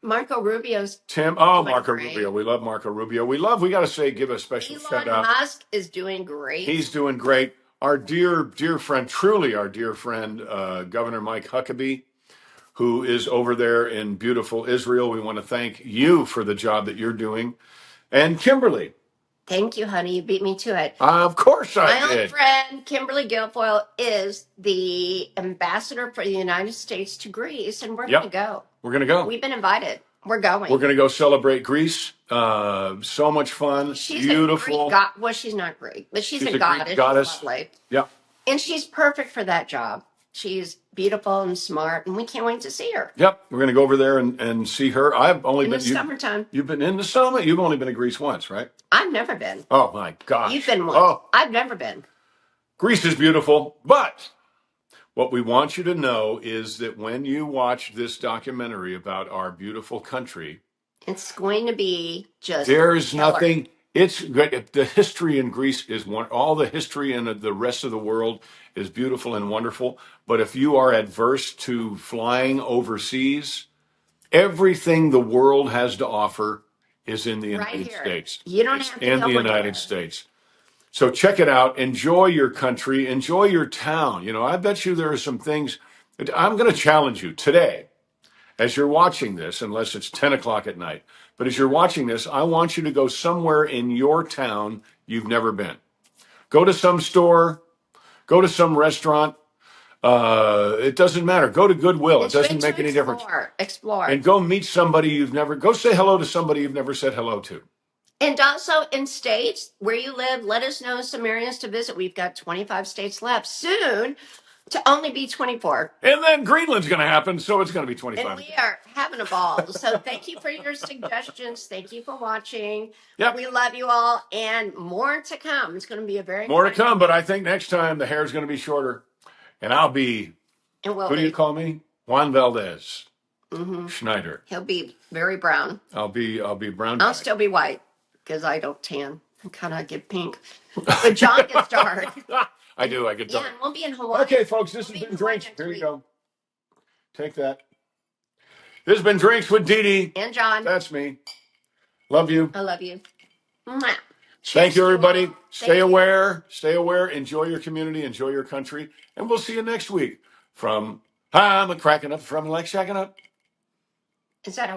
Marco Rubio's Tim, doing Marco great. Rubio. We love Marco Rubio. We got to say, give a special shout Elon out. Musk is doing great. He's doing great. Our dear friend, truly our dear friend, Governor Mike Huckabee, who is over there in beautiful Israel. We want to thank you for the job that you're doing. And Kimberly. Thank you, honey. You beat me to it. Of course I My did. old friend, Kimberly Guilfoyle, is the ambassador for the United States to Greece, and we're going to go. We're going to go. We've been invited. We're going. We're going to go celebrate Greece. So much fun. She's beautiful. Well, she's not Greek, but she's a goddess. Greek goddess. She's lovely. Yeah. And she's perfect for that job. She's beautiful and smart, and we can't wait to see her. Yep. We're going to go over there and see her. I've only in been the summertime. You've been in the summer? You've only been to Greece once, right? I've never been. Oh, my gosh. You've been once. Oh. I've never been. Greece is beautiful, but what we want you to know is that when you watch this documentary about our beautiful country, it's going to be just there's killer. nothing. It's great. The history in Greece is one. All the history in the rest of the world is beautiful and wonderful. But if you are adverse to flying overseas, everything the world has to offer is in the United States. You don't have to in the United States. So check it out. Enjoy your country. Enjoy your town. You know, I bet you there are some things. I'm going to challenge you today as you're watching this, unless it's 10 o'clock at night. But as you're watching this, I want you to go somewhere in your town you've never been. Go to some store. Go to some restaurant. It doesn't matter. Go to Goodwill. It doesn't make any difference. Explore. And go meet somebody go say hello to somebody you've never said hello to. And also in states where you live, let us know some areas to visit. We've got 25 states left. Soon to only be 24. And then Greenland's going to happen, so it's going to be 25. And we are having a ball. So thank you for your suggestions. Thank you for watching. Yep. We love you all, and more to come. It's going to be a very more to come, but I think next time the hair's going to be shorter, and I'll be. And who do you call me? Juan Valdez. Schneider. He'll be very brown. I'll be brown. I'll still be white because I don't tan. I kind of get pink. But John gets dark. I do. I get dark. Yeah, and we'll be in Hawaii. Okay, folks, this has been Drinks. Here you go. Take that. This has been Drinks with Dee Dee. And John. That's me. Love you. I love you. Mwah. Thank you, everybody. Stay aware. Stay aware. Enjoy your community. Enjoy your country. And we'll see you next week from I'm cracking up from like shacking up. Is that a